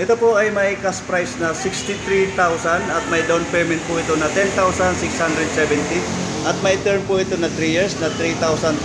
Ito po ay may cash price na 63,000 at may down payment po ito na 10,670 at may term po ito na 3 years na 3,260.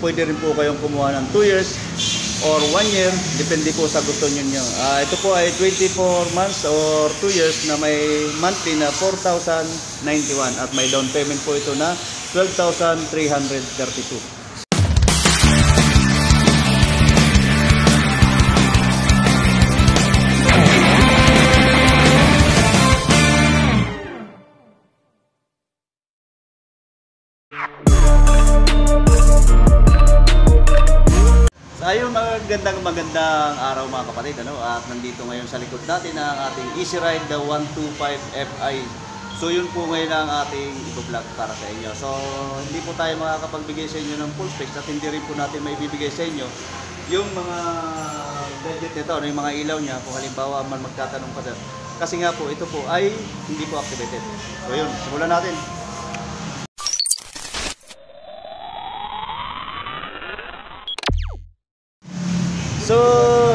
Pwede rin po kayong kumuha ng 2 years or 1 year, depende po sa gusto nyo. Ito po ay 24 months or 2 years na may monthly na 4,091 at may down payment po ito na 12,332. Ayun, magandang araw mga kapatid, at nandito ngayon sa likod natin ang ating Easy Ride the 125 Fi. So yun po ngayon ang ating i-vlog para sa inyo. So hindi po tayo makakapagbigay sa inyo ng full specs at hindi rin po natin may bibigay sa inyo yung mga gadget nito, yung mga ilaw niya kung halimbawa man magtatanong pa sir. Kasi nga po ito po ay hindi po activated. So yun, simulan natin. So,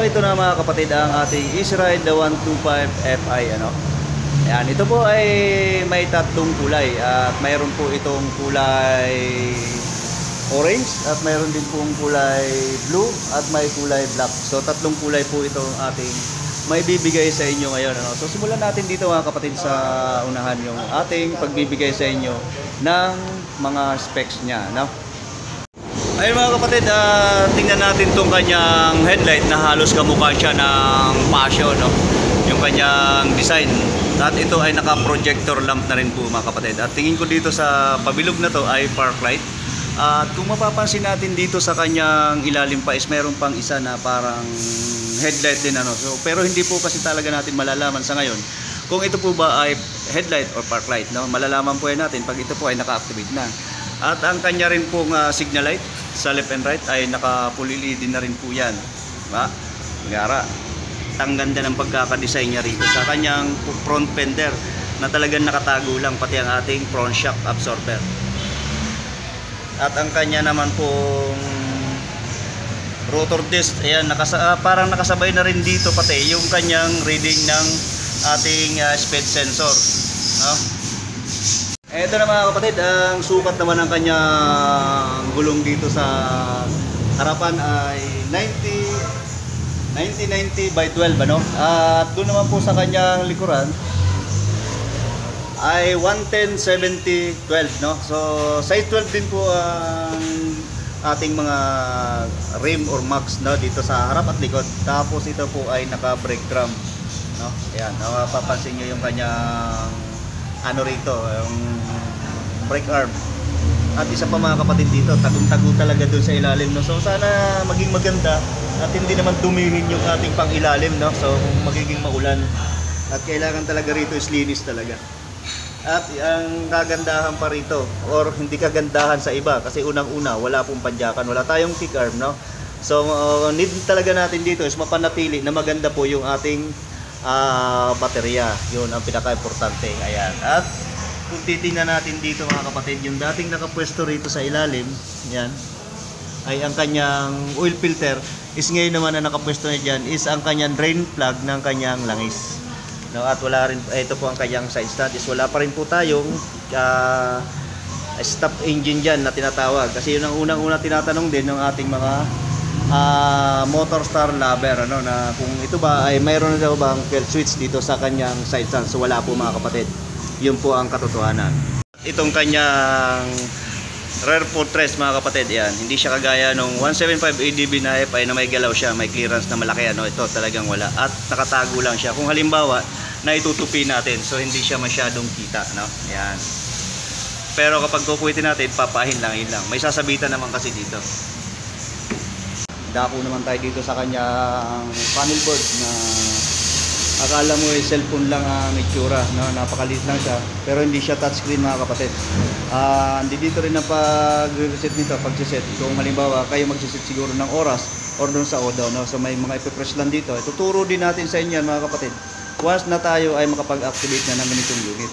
ito na mga kapatid ang ating Easy Ride the 125 Fi. Ayan, ito po ay may tatlong kulay at mayroon po itong kulay orange at mayroon din pong kulay blue at may kulay black. So, tatlong kulay po itong ating may bibigay sa inyo ngayon. So, simulan natin dito mga kapatid sa unahan yung ating pagbibigay sa inyo ng mga specs niya. Ayun mga kapatid, tingnan natin itong kanyang headlight na halos kamukha siya ng Passion, yung kanyang design. At ito ay naka-projector lamp na rin po mga kapatid. At tingin ko dito sa pabilog na to ay park light. At kung mapapansin natin dito sa kanyang ilalim pa is meron pang isa na parang headlight din. So, pero hindi po kasi talaga natin malalaman sa ngayon kung ito po ba ay headlight or park light. Malalaman po yan natin pag ito po ay naka-activate na. At ang kanya rin pong signal light sa left and right ay nakapulili din na rin po yan. Gara, ang ganda ng pagkakadesign niya rito sa kanyang front fender na talagang nakatago lang pati ang ating front shock absorber. At ang kanya naman pong rotor disc, ayan, parang nakasabay na rin dito pati yung kanyang reading ng ating speed sensor. Ito na mga kapatid, ang sukat naman ng kanyang gulong dito sa harapan ay 90 by 12, At doon naman po sa kanyang likuran ay 110/70/12, So size 12 din po ang ating mga rim or max dito sa harap at likod. Tapos ito po ay naka-brake drum, Ayan, mapapansin niyo yung kanyang rito, yung brake arm. At isa pa mga kapatid dito, tagong-tago talaga doon sa ilalim, So sana maging maganda at hindi naman dumihin yung ating pang ilalim, So magiging maulan at kailangan talaga rito is linis talaga. At ang kagandahan pa rito or hindi kagandahan sa iba kasi unang-una wala pong padyakan, wala tayong kick arm, So need talaga natin dito is mapanatili na maganda po yung ating baterya. Yun ang pinaka-importante. Ayan. At kung titingnan natin dito mga kapatid, yung dating nakapwesto rito sa ilalim, yan, ay ang kanyang oil filter is ngayon naman na nakapwesto na dyan is ang kanyang drain plug ng kanyang langis. At wala rin, ito po ang kanyang side stand is wala pa rin po tayong stop engine dyan na tinatawag. Kasi yun ang unang-una tinatanong din ng ating mga motor star lover, na kung ito ba ay mayroon na daw bang kill switch dito sa kanyang side stand. So wala po mga kapatid, yun po ang katotohanan. Itong kanyang rear footrest mga kapatid, yan, hindi siya kagaya nung 175 ADB na FI na may galaw siya, may clearance na malaki, ito talagang wala at nakatago lang siya kung halimbawa na itutupi natin, so hindi siya masyadong kita, yan. Pero kapag kukuitin natin, papahin lang, may sasabitan naman kasi dito. Dako naman tayo dito sa kanyang panel board na akala mo cellphone lang ang itsura, napakaliit lang siya pero hindi siya touchscreen mga kapatid. Dito rin ang pag-reset nito, pag-set kung halimbawa kayo mag-set siguro ng oras or doon sa odo, so may mga ipipress lang dito. Ituturo din natin sa inyo mga kapatid once na tayo ay makapag-activate na ng ganitong unit.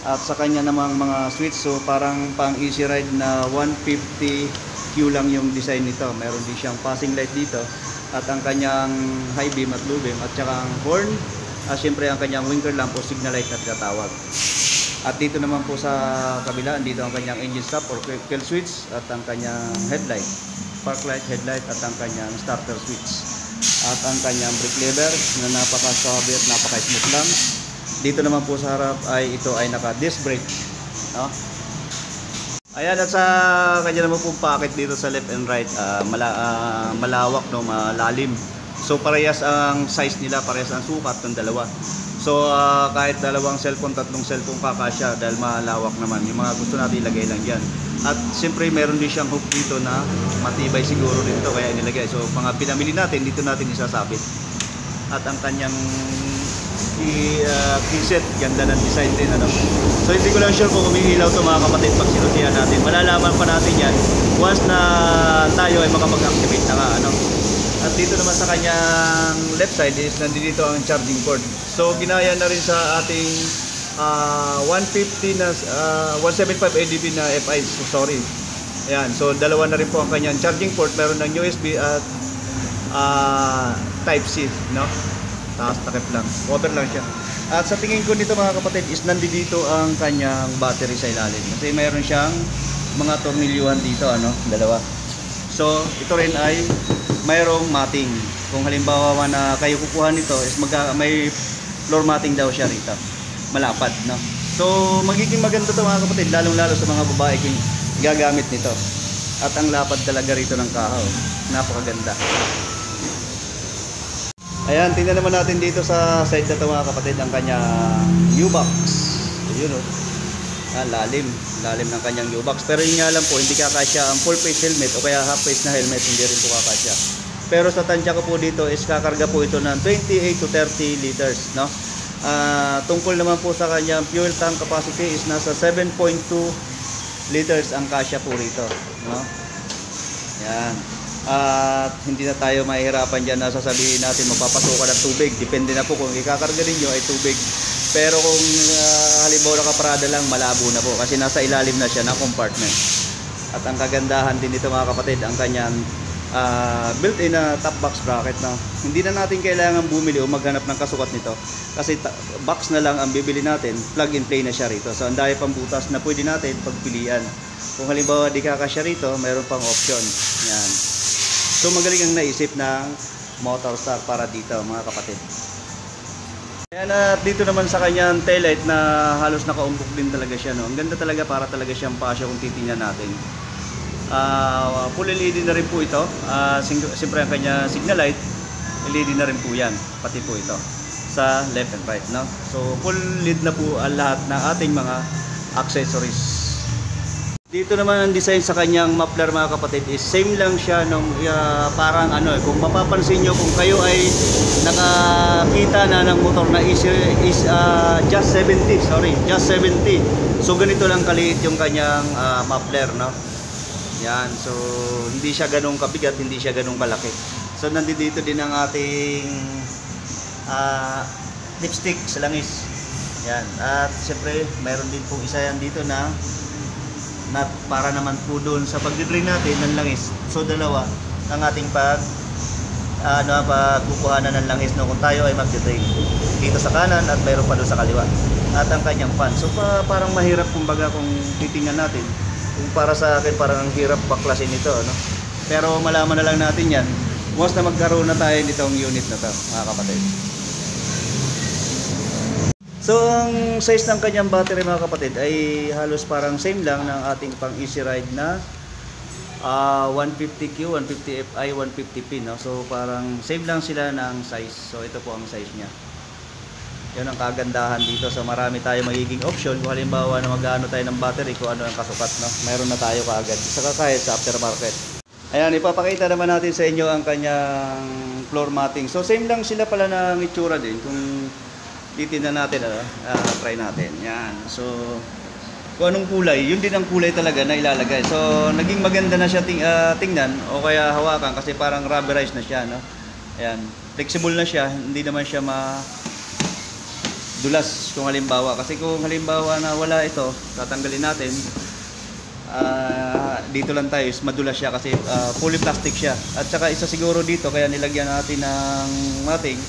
At sa kanya namang mga switch, so parang pang Easy Ride na 150Q lang yung design nito. Meron din siyang passing light dito at ang kanyang high beam at low beam, at saka ang horn, at syempre ang kanyang winker lamp o signal light na tinatawag. At dito naman po sa kabila, dito ang kanyang engine stop or kill switch, at ang kanyang headlight, park light, headlight, at ang kanyang starter switch, at ang kanyang brake lever na napaka-suave at napaka-smooth lang. Dito naman po sa harap ay ito ay naka disc brake, no? Ayan, at sa kanya naman po packet dito sa left and right, malawak, no, malalim. So parehas ang size nila, parehas ang sukat ng dalawa. So kahit dalawang cellphone, tatlong cellphone kakasya dahil malawak naman. Yung mga gusto natin ilagay lang dyan. At siyempre meron din siyang hook dito na matibay siguro dito kaya inilagay. So mga pinamili natin, dito natin isasabit. At ang kanyang keyset, ganda ng design din, ano. So hindi ko lang sure kung umihilaw ito mga kapatid pag sinutihan natin. Malalaman pa natin yan once na tayo ay makapag-activate na nga, ano. At dito naman sa kanyang left side is nandito ang charging port. So ginaya na rin sa ating 150 na 175 ADB na FI, so sorry. Ayan, so dalawa na rin po ang kanyang charging port. Meron ng USB at Type C, no? Taas takip lang, cover lang siya. At sa tingin ko dito mga kapatid is nandito ang kanyang battery sa ilalim. Kasi mayroon siyang mga tornilyuhan dito, ano, dalawa. So ito rin ay mayroong matting. Kung halimbawa na kayo kukuha nito is may floor matting daw siya rito. Malapad, no? So magiging maganda to mga kapatid, lalong lalo sa mga babae kung gagamit nito. At ang lapad talaga rito ng kahaw, napakaganda. Ayan, tingnan naman natin dito sa side na ito mga kapatid ang kanyang U-box. Yun, oh. Lalim ng kanyang U-box. Pero yun nga lang po, hindi kakasya ang full face helmet o kaya half face na helmet, hindi rin po kakasya. Pero sa tansya ko po dito is kakarga po ito ng 28 to 30 liters, no? Tungkol naman po sa kanyang fuel tank capacity is nasa 7.2 liters ang kasya po rito, no? Yan. At hindi na tayo mahihirapan dyan na sasabihin natin magpapasukan ng tubig. Depende na po kung ikakarga ninyo ay tubig. Pero kung halimbawa nakaparada lang, malabo na po kasi nasa ilalim na siya na compartment. At ang kagandahan din dito mga kapatid, ang kanyang built-in na top box bracket, na hindi na natin kailangan bumili o maghanap ng kasukat nito kasi box na lang ang bibili natin, plug and play na siya rito. So ang dami pang butas na pwede natin pagpilian. Kung halimbawa di kakasya rito, mayroon pang option. Yan. So magaling ang naisip ng Motorstar para dito mga kapatid. Ayan, at dito naman sa kanyang taillight na halos nakaumbok din talaga siya, no? Ang ganda talaga, para talaga siyang pasyo kung titingnan natin. Full LED na rin po ito. Siyempre ang kanya signal light, LED na rin po yan, pati po ito sa left and right, no? So full LED na po ang lahat ng ating mga accessories. Dito naman ang design sa kanyang muffler mga kapatid is same lang siya nung parang ano, kung mapapansin nyo, kung kayo ay nakakita na ng motor na is just 70, just 70. So ganito lang kaliit yung kanyang muffler, no? Yan, so hindi siya ganung kabigat, hindi siya ganung kalaki. So nandito din ang ating lipstick sa langis. Yan, at siyempre mayroon din po isa yan dito na para naman po doon sa pagdi-drain natin ng langis. So dalawa ang ating pagkukuhanan ng langis, no, kung tayo ay magdi-drain dito sa kanan at mayroon pa doon sa kaliwa. At ang kanyang fan. So parang mahirap kumbaga kung titingnan natin. Kung para sa akin parang ang hirap baklasin ito, no? Pero malaman na lang natin yan once na magkaroon na tayo nitong unit na to mga kapatid. So ang size ng kanyang battery mga kapatid ay halos parang same lang ng ating pang easy ride na 150Q, 150Fi, 150P, no? So parang same lang sila ng size. So ito po ang size niya. Yan ang kagandahan dito. So marami tayo magiging option kung halimbawa na mag-ano tayo ng battery, kung ano ang kasukat, no? Mayroon na tayo kaagad. Saka kahit sa aftermarket. Ayan, ipapakita naman natin sa inyo ang kanyang floor matting. So same lang sila pala ng itsura din. Kung titingnan natin, try natin. Yan. So kung anong kulay, yun din ang kulay talaga na ilalagay. So naging maganda na siya tingnan o kaya hawakan kasi parang rubberized na siya, no? Ayan. Flexible na siya, hindi naman siya dulas kung halimbawa. Kasi kung halimbawa na wala ito, tatanggalin natin. dito lang tayo is madulas siya kasi fully plastic siya. At saka isa siguro dito kaya nilagyan natin ng mating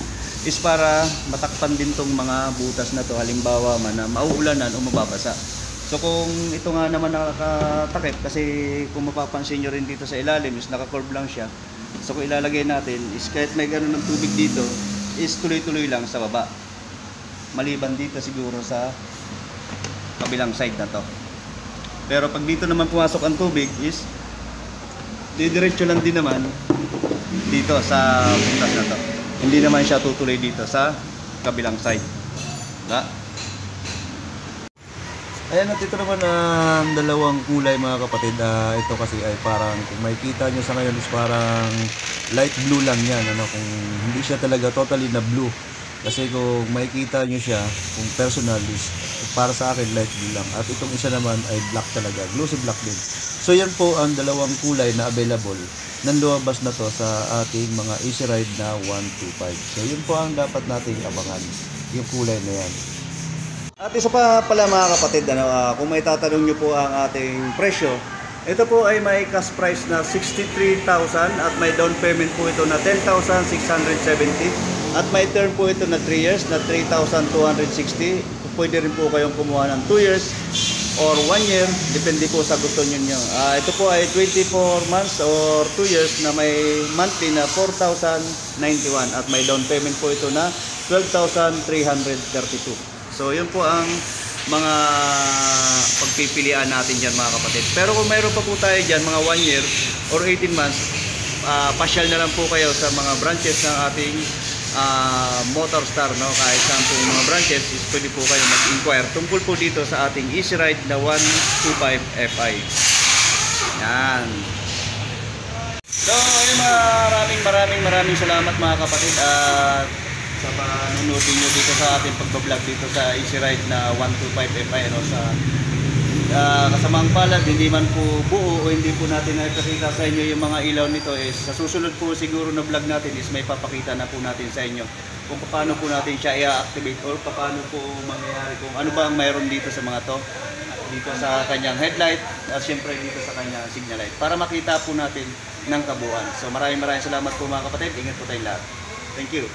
is para matakpan din tong mga butas na to halimbawa man na mauulanan o mababasa. So kung ito nga naman nakakatakip kasi kung mapapansin nyo rin dito sa ilalim is naka-curve lang siya. So kung ilalagay natin is kahit may ganun ng tubig dito is tuloy-tuloy lang sa baba. Maliban dito siguro sa kabilang side na to. Pero pag dito naman pumasok ang tubig is didiretso lang din naman dito sa butas na to. Hindi naman siya tutuloy dito sa kabilang side. Diba? Ayan at ito naman ang dalawang kulay mga kapatid. Ito kasi ay parang kung makikita nyo sa ngayon is parang light blue lang yan. Kung hindi siya talaga totally na blue. Kasi kung makikita nyo siya, kung personal is para sa akin light blue lang. At itong isa naman ay black talaga, glossy black din. So yan po ang dalawang kulay na available ng lumabas na to sa ating mga Easy Ride na 125. So yun po ang dapat nating abangan, yung kulay na yan. At isa pa pala mga kapatid, kung may tatanong nyo po ang ating presyo, ito po ay may cash price na 63,000 at may down payment po ito na 10,670 at may term po ito na 3 years na 3,260. Pwede rin po kayong kumuha ng 2 years or 1 year, depende po sa gusto nyo. Ito po ay 24 months or 2 years na may monthly na 4,091 at may down payment po ito na 12,332. So yun po ang mga pagpipilian natin dyan mga kapatid. Pero kung mayroon pa po tayo dyan mga 1 year or 18 months, pasyal na lang po kayo sa mga branches ng ating Motorstar, kahit saan po yung mga branches is pwede po kayo mag-inquire tungkol po dito sa ating Easy Ride na 125 Fi. Yan. So ayun, maraming salamat mga kapatid at sa panonood nyo dito sa ating pagbablog dito sa Easy Ride na 125 Fi. Kasamaang palad, hindi man po buo o hindi po natin nakikita sa inyo yung mga ilaw nito is sa susunod po siguro na vlog natin is may papakita na po natin sa inyo kung paano po natin siya i-activate or paano po mangyayari, kung ano ba ang mayroon dito sa mga to, dito sa kanyang headlight at syempre dito sa kanyang signal light para makita po natin ng kabuuan. So maraming salamat po mga kapatid, ingat po tayong lahat. Thank you.